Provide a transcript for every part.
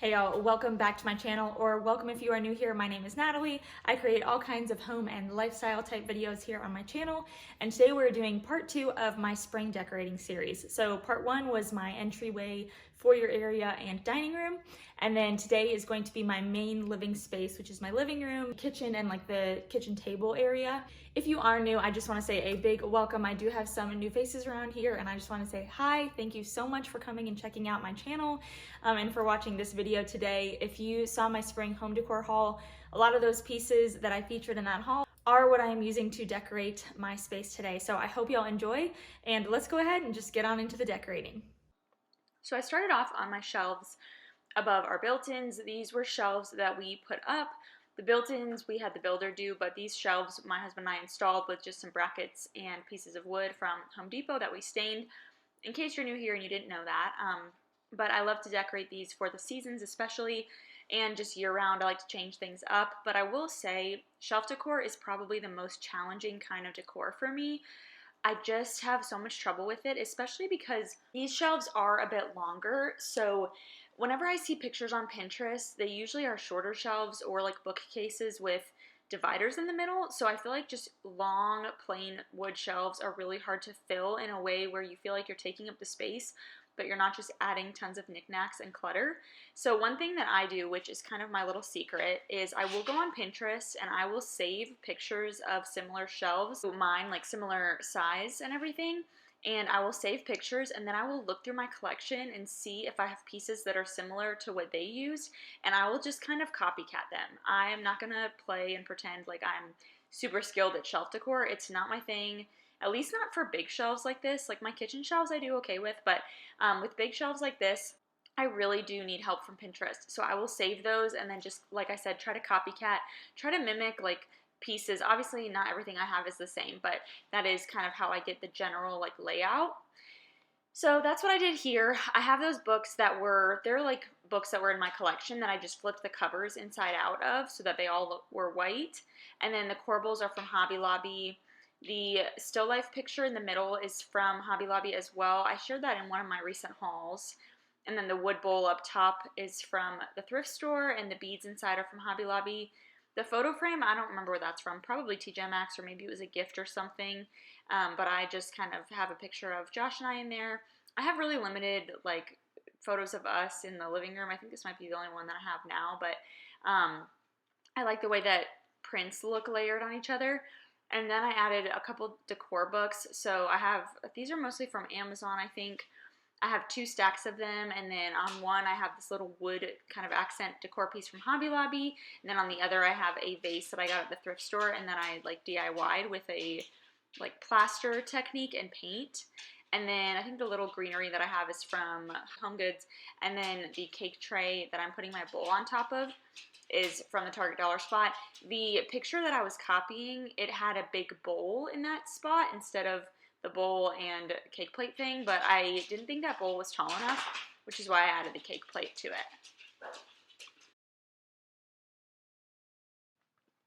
Hey y'all, welcome back to my channel, or welcome if you are new here. My name is Natalie. I create all kinds of home and lifestyle type videos here on my channel, and today we're doing part 2 of my spring decorating series. So part 1 was my entryway, foyer area, and dining room, and then today is going to be my main living space, which is my living room, kitchen, and like the kitchen table area. If you are new, I just want to say a big welcome. I do have some new faces around here, and I just want to say hi. Thank you so much for coming and checking out my channel and for watching this video today. If you saw my spring home decor haul, a lot of those pieces that I featured in that haul are what I am using to decorate my space today. So I hope y'all enjoy, and let's go ahead and just get on into the decorating. So I started off on my shelves above our built-ins. These were shelves that we put up. The built-ins we had the builder do, but these shelves my husband and I installed with just some brackets and pieces of wood from Home Depot that we stained. In case you're new here and you didn't know that, but I love to decorate these for the seasons especially, and just year-round I like to change things up. But I will say shelf decor is probably the most challenging kind of decor for me. I just have so much trouble with it, especially because these shelves are a bit longer. So whenever I see pictures on Pinterest, they usually are shorter shelves or like bookcases with dividers in the middle. So I feel like just long plain wood shelves are really hard to fill in a way where you feel like you're taking up the space, but you're not just adding tons of knickknacks and clutter. So one thing that I do, which is kind of my little secret, is I will go on Pinterest and I will save pictures of similar shelves, mine like similar size and everything, and I will save pictures, and then I will look through my collection and see if I have pieces that are similar to what they used, and I will just kind of copycat them. I am not gonna play and pretend like I'm super skilled at shelf decor. It's not my thing. At least not for big shelves like this. Like my kitchen shelves I do okay with, but with big shelves like this, I really do need help from Pinterest. So I will save those and then just, like I said, try to copycat, try to mimic like pieces. Obviously not everything I have is the same, but that is kind of how I get the general like layout. So that's what I did here. I have those books that they're like books that were in my collection that I just flipped the covers inside out of so that they all were white. And then the corbels are from Hobby Lobby. The still life picture in the middle is from Hobby Lobby as well. I shared that in one of my recent hauls. And then the wood bowl up top is from the thrift store, and the beads inside are from Hobby Lobby. The photo frame, I don't remember where that's from. Probably TJ Maxx, or maybe it was a gift or something. But I just kind of have a picture of Josh and I in there. I have really limited like photos of us in the living room. I think this might be the only one that I have now, but I like the way that prints look layered on each other. And then I added a couple decor books. So I have, these are mostly from Amazon, I think. I have 2 stacks of them, and then on one I have this little wood kind of accent decor piece from Hobby Lobby, and then on the other I have a vase that I got at the thrift store, and then I like DIY'd with a like plaster technique and paint. And then I think the little greenery that I have is from Home Goods, and then the cake tray that I'm putting my bowl on top of is from the Target dollar spot. The picture that I was copying, it had a big bowl in that spot instead of the bowl and cake plate thing, but I didn't think that bowl was tall enough, which is why I added the cake plate to it.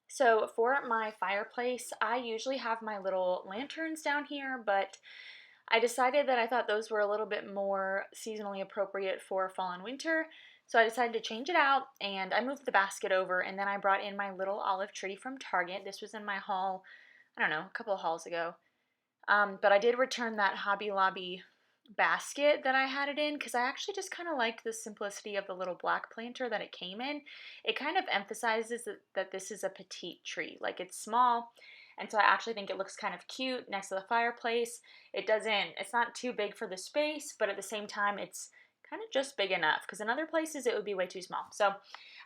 So for my fireplace, I usually have my little lanterns down here, but I decided that I thought those were a little bit more seasonally appropriate for fall and winter. So I decided to change it out, and I moved the basket over, and then I brought in my little olive tree from Target. This was in my haul, I don't know, a couple of hauls ago. But I did return that Hobby Lobby basket that I had it in because I actually just kind of like the simplicity of the little black planter that it came in. It kind of emphasizes that this is a petite tree, like it's small, and so I actually think it looks kind of cute next to the fireplace. It's not too big for the space, but at the same time it's kind of just big enough because in other places it would be way too small. So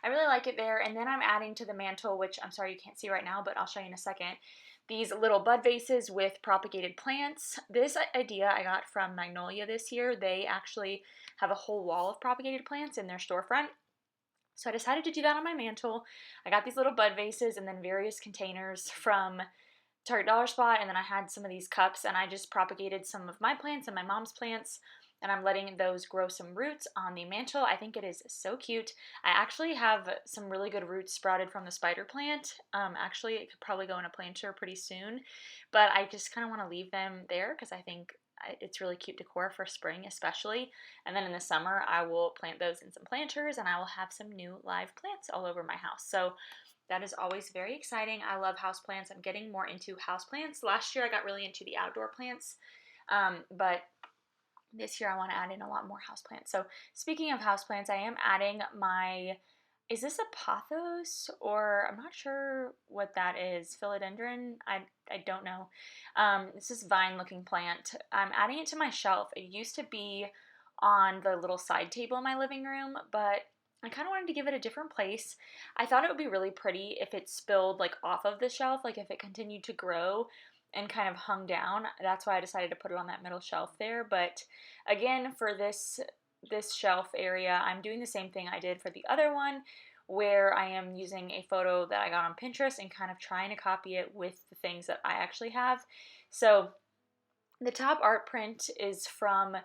I really like it there. And then I'm adding to the mantle, which I'm sorry you can't see right now, but I'll show you in a second, these little bud vases with propagated plants. This idea I got from Magnolia this year. They actually have a whole wall of propagated plants in their storefront. So I decided to do that on my mantle. I got these little bud vases and then various containers from Target Dollar Spot, and then I had some of these cups, and I just propagated some of my plants and my mom's plants, and I'm letting those grow some roots on the mantle. I think it is so cute. I actually have some really good roots sprouted from the spider plant. Actually, it could probably go in a planter pretty soon, but I just kind of want to leave them there because I think it's really cute decor for spring especially. And then in the summer, I will plant those in some planters and I will have some new live plants all over my house. So that is always very exciting. I love houseplants. I'm getting more into houseplants. Last year I got really into the outdoor plants, but this year I want to add in a lot more houseplants. So speaking of houseplants, I am adding my, is this a pothos or I'm not sure what that is. Philodendron? I don't know. This is vine looking plant. I'm adding it to my shelf. It used to be on the little side table in my living room, but I kind of wanted to give it a different place. I thought it would be really pretty if it spilled like off of the shelf, like if it continued to grow and kind of hung down. That's why I decided to put it on that middle shelf there. But again, for this shelf area, I'm doing the same thing I did for the other one, where I am using a photo that I got on Pinterest and kind of trying to copy it with the things that I actually have. So the top art print is from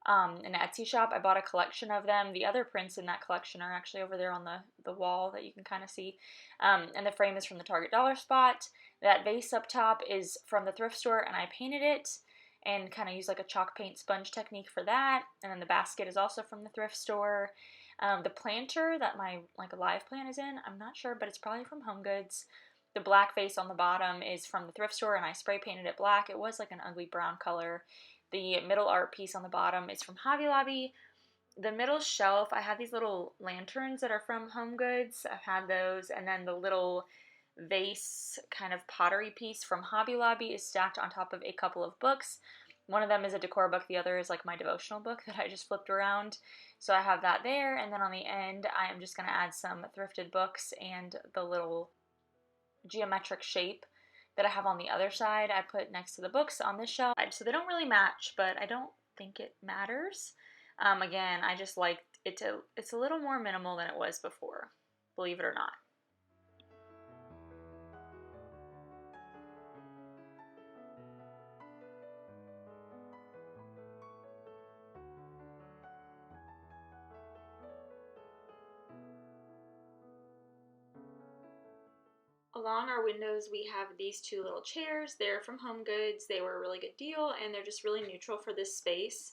an Etsy shop. I bought a collection of them. The other prints in that collection are actually over there on the wall that you can kind of see. And the frame is from the Target Dollar Spot. That vase up top is from the thrift store, and I painted it and kind of used like a chalk paint sponge technique for that. And then the basket is also from the thrift store. The planter that my like live plant is in, I'm not sure, but it's probably from Home Goods. The black vase on the bottom is from the thrift store, and I spray painted it black. It was like an ugly brown color. The middle art piece on the bottom is from Hobby Lobby. The middle shelf, I have these little lanterns that are from Home Goods. I've had those. And then the little vase kind of pottery piece from Hobby Lobby is stacked on top of a couple of books. One of them is a decor book. The other is like my devotional book that I just flipped around. So I have that there. And then on the end, I am just going to add some thrifted books and the little geometric shape that I have on the other side. I put next to the books on this shelf. So they don't really match, but I don't think it matters. Again, I just like it to, it's a little more minimal than it was before, believe it or not. Along our windows, we have these two little chairs. They're from Home Goods. They were a really good deal, and they're just really neutral for this space.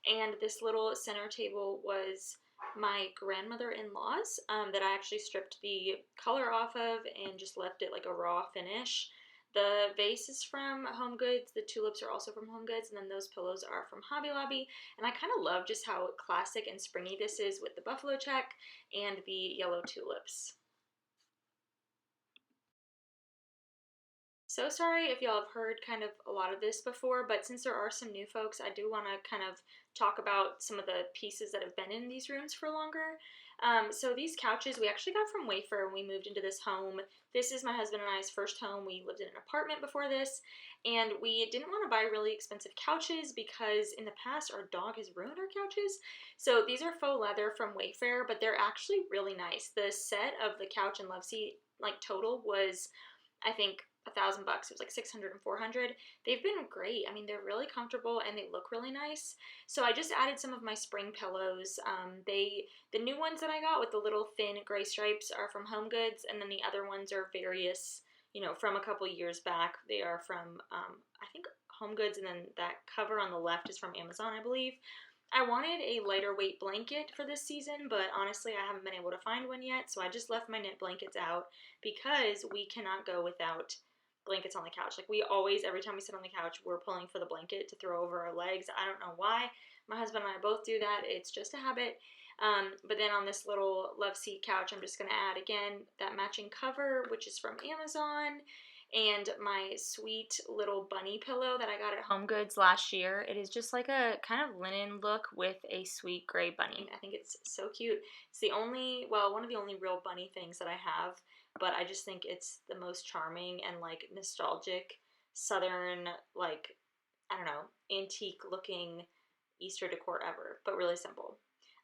And this little center table was my grandmother-in-law's that I actually stripped the color off of and just left it like a raw finish. The vase is from Home Goods. The tulips are also from Home Goods, and then those pillows are from Hobby Lobby. And I kind of love just how classic and springy this is with the buffalo check and the yellow tulips. So sorry if y'all have heard kind of a lot of this before, but since there are some new folks, I do want to kind of talk about some of the pieces that have been in these rooms for longer. So these couches we actually got from Wayfair when we moved into this home. This is my husband and I's first home. We lived in an apartment before this, and we didn't want to buy really expensive couches because in the past our dog has ruined our couches. So these are faux leather from Wayfair, but they're actually really nice. The set of the couch and love seat like total was, I think, $1,000. It was like 600 and 400. They've been great. I mean, they're really comfortable and they look really nice. So I just added some of my spring pillows. The new ones that I got with the little thin gray stripes are from Home Goods, and then the other ones are various, from a couple years back. They are from I think Home Goods, and then that cover on the left is from Amazon, I believe. I wanted a lighter weight blanket for this season, but honestly, I haven't been able to find one yet, so I just left my knit blankets out because we cannot go without blankets on the couch. Like, we always, every time we sit on the couch, we're pulling for the blanket to throw over our legs. I don't know why. My husband and I both do that. It's just a habit. But then on this little love seat couch, I'm just going to add, again, that matching cover, which is from Amazon, and my sweet little bunny pillow that I got at Home Goods last year. It is just like a kind of linen look with a sweet gray bunny. I think it's so cute. It's the only, well, one of the only real bunny things that I have, but I just think it's the most charming and like nostalgic southern, like, I don't know, antique looking Easter decor ever, but really simple.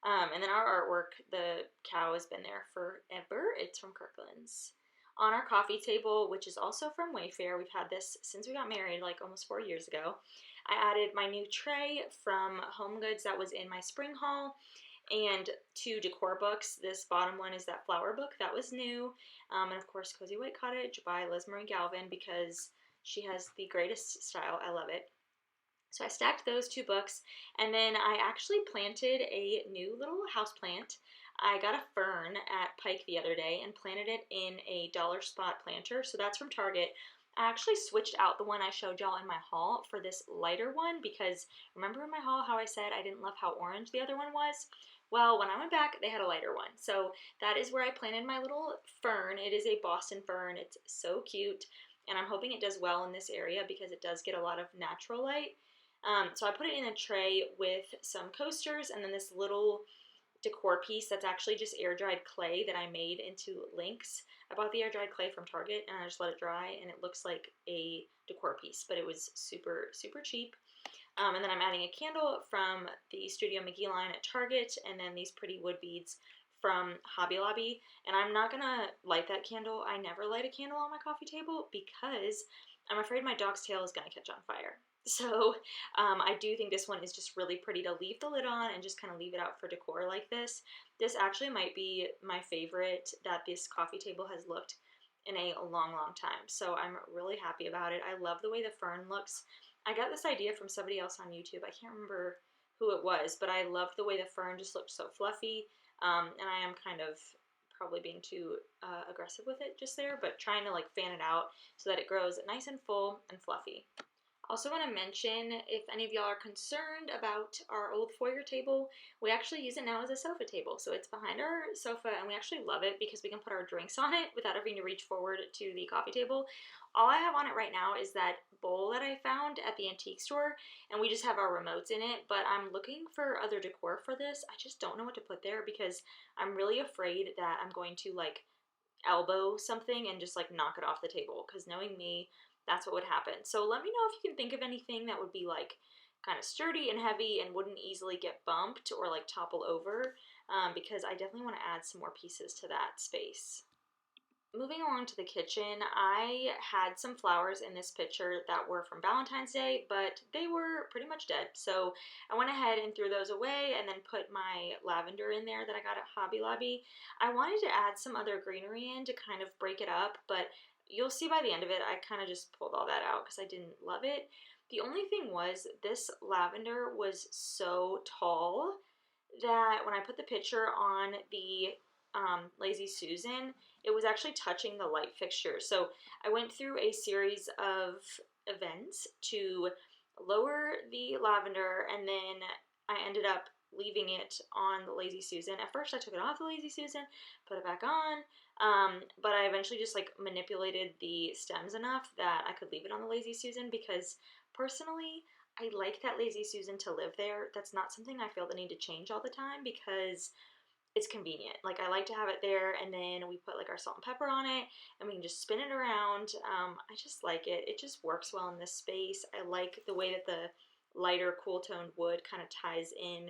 And then our artwork, the cow has been there forever. It's from Kirkland's. On our coffee table, which is also from Wayfair, we've had this since we got married, like almost 4 years ago. I added my new tray from Home Goods that was in my spring haul, and 2 decor books. This bottom one is that flower book that was new, and of course Cozy White Cottage by Liz Marie Galvin, because she has the greatest style. I love it. So I stacked those 2 books, and then I actually planted a new little house plant. I got a fern at Pike the other day and planted it in a dollar spot planter. So that's from Target. I actually switched out the one I showed y'all in my haul for this lighter one because remember in my haul how I said I didn't love how orange the other one was? Well, when I went back, they had a lighter one. So that is where I planted my little fern. It is a Boston fern. It's so cute, and I'm hoping it does well in this area because it does get a lot of natural light. So I put it in a tray with some coasters and then this little decor piece that's actually just air dried clay that I made into links. I bought the air dried clay from Target and I just let it dry and it looks like a decor piece, but it was super, super cheap. And then I'm adding a candle from the Studio McGee line at Target and then these pretty wood beads from Hobby Lobby. And I'm not gonna light that candle. I never light a candle on my coffee table because I'm afraid my dog's tail is gonna catch on fire. So I do think this one is just really pretty to leave the lid on and just kind of leave it out for decor like this. This actually might be my favorite that this coffee table has looked in a long, long time. So I'm really happy about it. I love the way the fern looks. I got this idea from somebody else on YouTube. I can't remember who it was, but I loved the way the fern just looked so fluffy. And I am kind of probably being too aggressive with it just there, but trying to like fan it out so that it grows nice and full and fluffy. Also want to mention, if any of y'all are concerned about our old foyer table, we actually use it now as a sofa table. So it's behind our sofa and we actually love it because we can put our drinks on it without having to reach forward to the coffee table. All I have on it right now is that bowl that I found at the antique store and we just have our remotes in it, but I'm looking for other decor for this. I just don't know what to put there because I'm really afraid that I'm going to like elbow something and just like knock it off the table because knowing me, that's what would happen. So let me know if you can think of anything that would be like kind of sturdy and heavy and wouldn't easily get bumped or like topple over because I definitely want to add some more pieces to that space. Moving along to the kitchen, I had some flowers in this picture that were from Valentine's Day, but they were pretty much dead. So I went ahead and threw those away and then put my lavender in there that I got at Hobby Lobby. I wanted to add some other greenery in to kind of break it up, but you'll see by the end of it, I kind of just pulled all that out because I didn't love it. The only thing was this lavender was so tall that when I put the picture on the Lazy Susan, it was actually touching the light fixture. So I went through a series of events to lower the lavender and then I ended up leaving it on the Lazy Susan. At first I took it off the Lazy Susan, put it back on, but I eventually just like manipulated the stems enough that I could leave it on the Lazy Susan because personally I like that Lazy Susan to live there. That's not something I feel the need to change all the time because it's convenient. Like I like to have it there and then we put like our salt and pepper on it and we can just spin it around. I just like it. It just works well in this space. I like the way that the lighter cool toned wood kind of ties in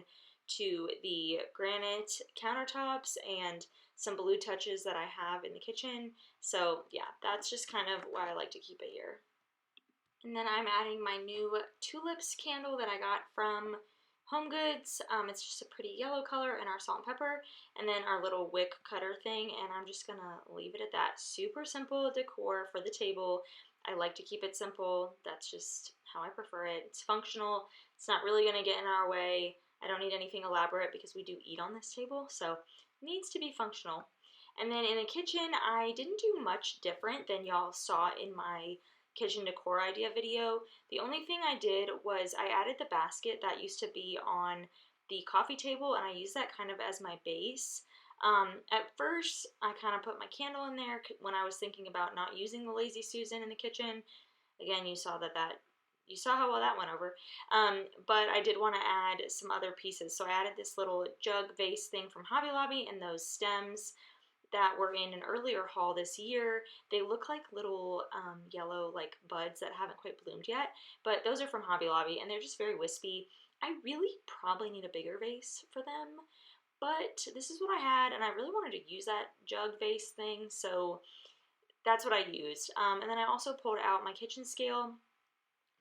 to the granite countertops and some blue touches that I have in the kitchen. So yeah, that's just kind of why I like to keep it here. And then I'm adding my new tulips candle that I got from Home Goods. It's just a pretty yellow color and our salt and pepper and then our little wick cutter thing, and I'm just gonna leave it at that. Super simple decor for the table. I like to keep it simple. That's just how I prefer it. It's functional. It's not really gonna get in our way. I don't need anything elaborate because we do eat on this table, so it needs to be functional. And then in the kitchen, I didn't do much different than y'all saw in my kitchen decor idea video. The only thing I did was I added the basket that used to be on the coffee table and I used that kind of as my base. At first, I kind of put my candle in there when I was thinking about not using the Lazy Susan in the kitchen. Again, you saw you saw how well that went over. But I did want to add some other pieces. So I added this little jug vase thing from Hobby Lobby and those stems that were in an earlier haul this year. They look like little yellow like buds that haven't quite bloomed yet, but those are from Hobby Lobby and they're just very wispy. I really probably need a bigger vase for them, but this is what I had and I really wanted to use that jug vase thing, so that's what I used. And then I also pulled out my kitchen scale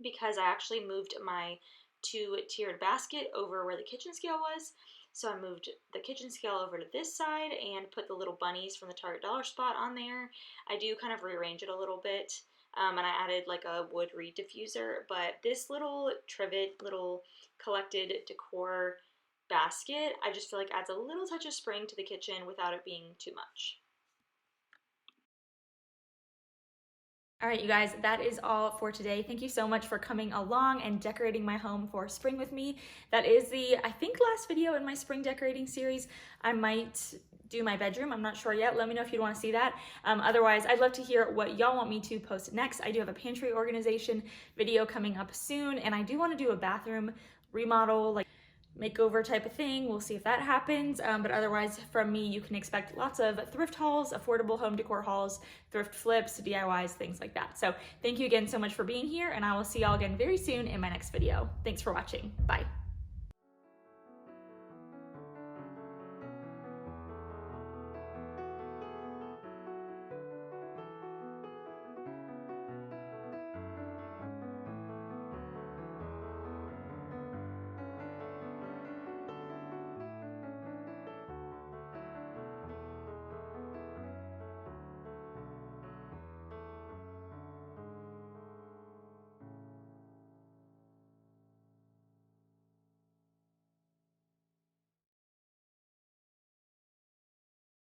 because I actually moved my two-tiered basket over where the kitchen scale was. So I moved the kitchen scale over to this side and put the little bunnies from the Target Dollar Spot on there. I do kind of rearrange it a little bit and I added like a wood reed diffuser. But this little trivet, little collected decor basket, I just feel like adds a little touch of spring to the kitchen without it being too much. All right, you guys, that is all for today. Thank you so much for coming along and decorating my home for spring with me. That is the, I think, last video in my spring decorating series. I might do my bedroom. I'm not sure yet. Let me know if you'd want to see that. Otherwise, I'd love to hear what y'all want me to post next. I do have a pantry organization video coming up soon, and I do want to do a bathroom remodel, like makeover type of thing. We'll see if that happens. But otherwise, from me, you can expect lots of thrift hauls, affordable home decor hauls, thrift flips, DIYs, things like that. So thank you again so much for being here, and I will see y'all again very soon in my next video. Thanks for watching. Bye.